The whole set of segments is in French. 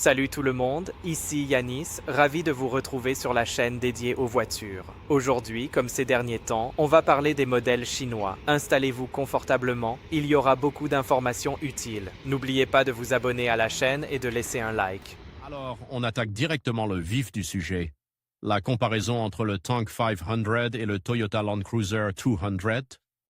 Salut tout le monde, ici Yanis, ravi de vous retrouver sur la chaîne dédiée aux voitures. Aujourd'hui, comme ces derniers temps, on va parler des modèles chinois. Installez-vous confortablement, il y aura beaucoup d'informations utiles. N'oubliez pas de vous abonner à la chaîne et de laisser un like. Alors, on attaque directement le vif du sujet. La comparaison entre le Tank 500 et le Toyota Land Cruiser 200.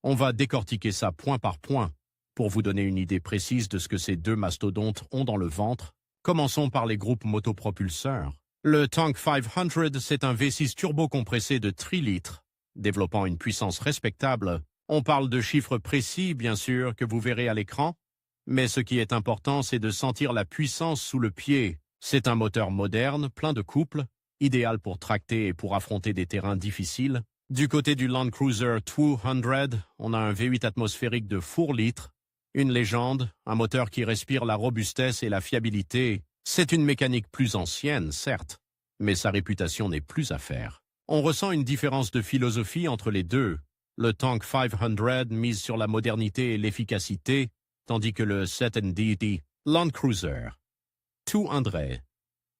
On va décortiquer ça point par point pour vous donner une idée précise de ce que ces deux mastodontes ont dans le ventre. Commençons par les groupes motopropulseurs. Le Tank 500, c'est un V6 turbo-compressé de 3 litres, développant une puissance respectable. On parle de chiffres précis, bien sûr, que vous verrez à l'écran, mais ce qui est important, c'est de sentir la puissance sous le pied. C'est un moteur moderne, plein de couple, idéal pour tracter et pour affronter des terrains difficiles. Du côté du Land Cruiser 200, on a un V8 atmosphérique de 4 litres, une légende, un moteur qui respire la robustesse et la fiabilité. C'est une mécanique plus ancienne, certes, mais sa réputation n'est plus à faire. On ressent une différence de philosophie entre les deux. Le Tank 500 mise sur la modernité et l'efficacité, tandis que le 7ND Land Cruiser 200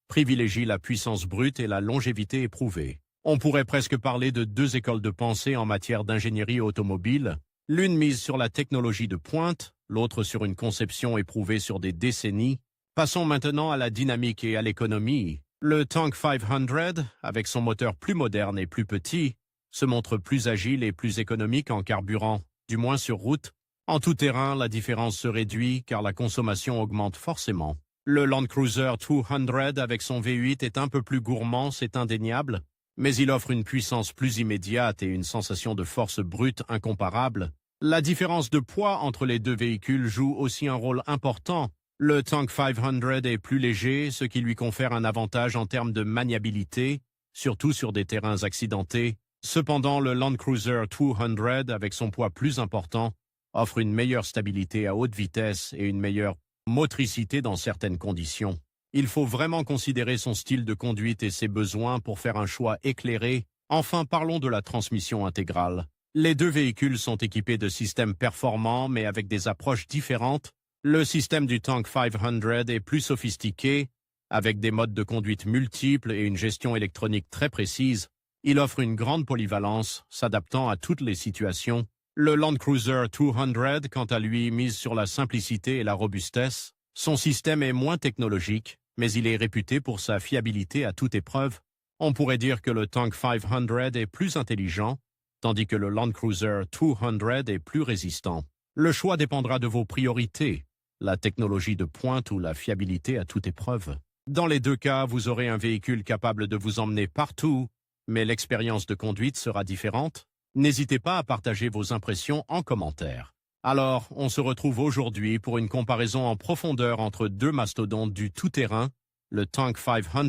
privilégie la puissance brute et la longévité éprouvée. On pourrait presque parler de deux écoles de pensée en matière d'ingénierie automobile, l'une mise sur la technologie de pointe, l'autre sur une conception éprouvée sur des décennies. Passons maintenant à la dynamique et à l'économie. Le Tank 500, avec son moteur plus moderne et plus petit, se montre plus agile et plus économique en carburant, du moins sur route. En tout terrain, la différence se réduit car la consommation augmente forcément. Le Land Cruiser 200 avec son V8 est un peu plus gourmand, c'est indéniable, mais il offre une puissance plus immédiate et une sensation de force brute incomparable. La différence de poids entre les deux véhicules joue aussi un rôle important. Le Tank 500 est plus léger, ce qui lui confère un avantage en termes de maniabilité, surtout sur des terrains accidentés. Cependant, le Land Cruiser 200, avec son poids plus important, offre une meilleure stabilité à haute vitesse et une meilleure motricité dans certaines conditions. Il faut vraiment considérer son style de conduite et ses besoins pour faire un choix éclairé. Enfin, parlons de la transmission intégrale. Les deux véhicules sont équipés de systèmes performants mais avec des approches différentes. Le système du Tank 500 est plus sophistiqué, avec des modes de conduite multiples et une gestion électronique très précise. Il offre une grande polyvalence, s'adaptant à toutes les situations. Le Land Cruiser 200, quant à lui, mise sur la simplicité et la robustesse. Son système est moins technologique, mais il est réputé pour sa fiabilité à toute épreuve. On pourrait dire que le Tank 500 est plus intelligent, tandis que le Land Cruiser 200 est plus résistant. Le choix dépendra de vos priorités, la technologie de pointe ou la fiabilité à toute épreuve. Dans les deux cas, vous aurez un véhicule capable de vous emmener partout, mais l'expérience de conduite sera différente. N'hésitez pas à partager vos impressions en commentaire. Alors, on se retrouve aujourd'hui pour une comparaison en profondeur entre deux mastodontes du tout-terrain, le Tank 500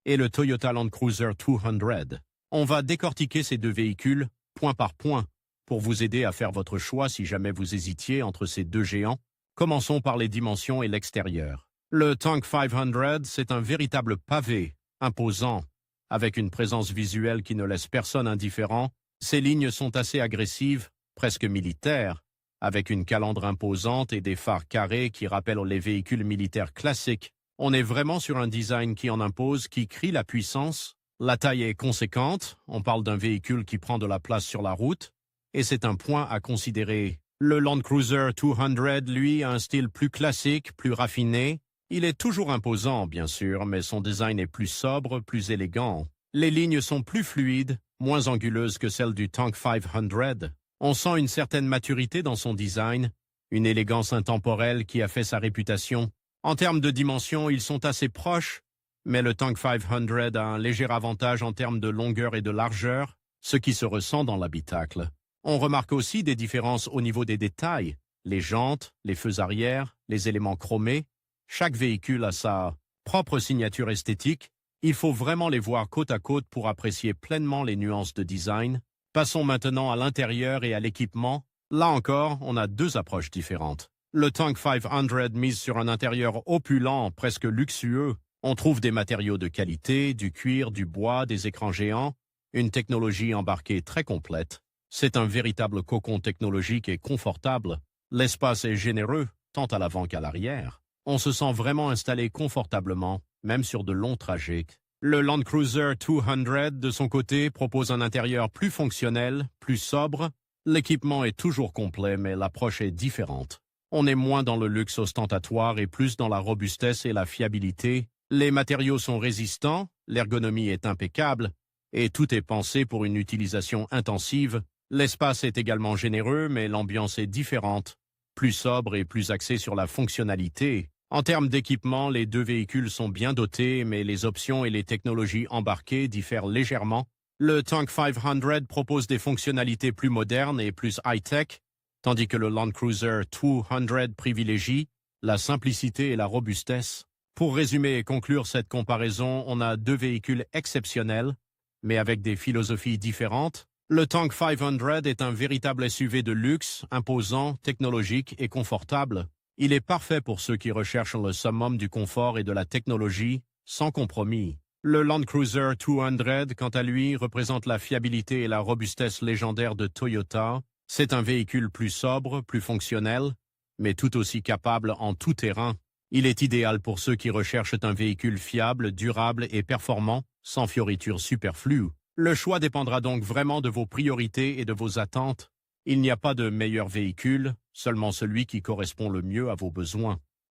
et le Toyota Land Cruiser 200. On va décortiquer ces deux véhicules, point par point, pour vous aider à faire votre choix si jamais vous hésitiez entre ces deux géants. Commençons par les dimensions et l'extérieur. Le Tank 500, c'est un véritable pavé, imposant, avec une présence visuelle qui ne laisse personne indifférent. Ses lignes sont assez agressives, presque militaires, avec une calandre imposante et des phares carrés qui rappellent les véhicules militaires classiques. On est vraiment sur un design qui en impose, qui crie la puissance. La taille est conséquente, on parle d'un véhicule qui prend de la place sur la route, et c'est un point à considérer. Le Land Cruiser 200, lui, a un style plus classique, plus raffiné. Il est toujours imposant, bien sûr, mais son design est plus sobre, plus élégant. Les lignes sont plus fluides, moins anguleuses que celles du Tank 500. On sent une certaine maturité dans son design, une élégance intemporelle qui a fait sa réputation. En termes de dimension, ils sont assez proches, mais le Tank 500 a un léger avantage en termes de longueur et de largeur, ce qui se ressent dans l'habitacle. On remarque aussi des différences au niveau des détails, les jantes, les feux arrière, les éléments chromés. Chaque véhicule a sa propre signature esthétique. Il faut vraiment les voir côte à côte pour apprécier pleinement les nuances de design. Passons maintenant à l'intérieur et à l'équipement. Là encore, on a deux approches différentes. Le Tank 500 mise sur un intérieur opulent, presque luxueux. On trouve des matériaux de qualité, du cuir, du bois, des écrans géants, une technologie embarquée très complète. C'est un véritable cocon technologique et confortable. L'espace est généreux, tant à l'avant qu'à l'arrière. On se sent vraiment installé confortablement, même sur de longs trajets. Le Land Cruiser 200, de son côté, propose un intérieur plus fonctionnel, plus sobre. L'équipement est toujours complet, mais l'approche est différente. On est moins dans le luxe ostentatoire et plus dans la robustesse et la fiabilité. Les matériaux sont résistants, l'ergonomie est impeccable, et tout est pensé pour une utilisation intensive. L'espace est également généreux, mais l'ambiance est différente, plus sobre et plus axée sur la fonctionnalité. En termes d'équipement, les deux véhicules sont bien dotés, mais les options et les technologies embarquées diffèrent légèrement. Le Tank 500 propose des fonctionnalités plus modernes et plus high-tech, tandis que le Land Cruiser 200 privilégie la simplicité et la robustesse. Pour résumer et conclure cette comparaison, on a deux véhicules exceptionnels, mais avec des philosophies différentes. Le Tank 500 est un véritable SUV de luxe, imposant, technologique et confortable. Il est parfait pour ceux qui recherchent le summum du confort et de la technologie, sans compromis. Le Land Cruiser 200, quant à lui, représente la fiabilité et la robustesse légendaire de Toyota. C'est un véhicule plus sobre, plus fonctionnel, mais tout aussi capable en tout terrain. Il est idéal pour ceux qui recherchent un véhicule fiable, durable et performant, sans fioritures superflues. Le choix dépendra donc vraiment de vos priorités et de vos attentes. Il n'y a pas de meilleur véhicule, seulement celui qui correspond le mieux à vos besoins.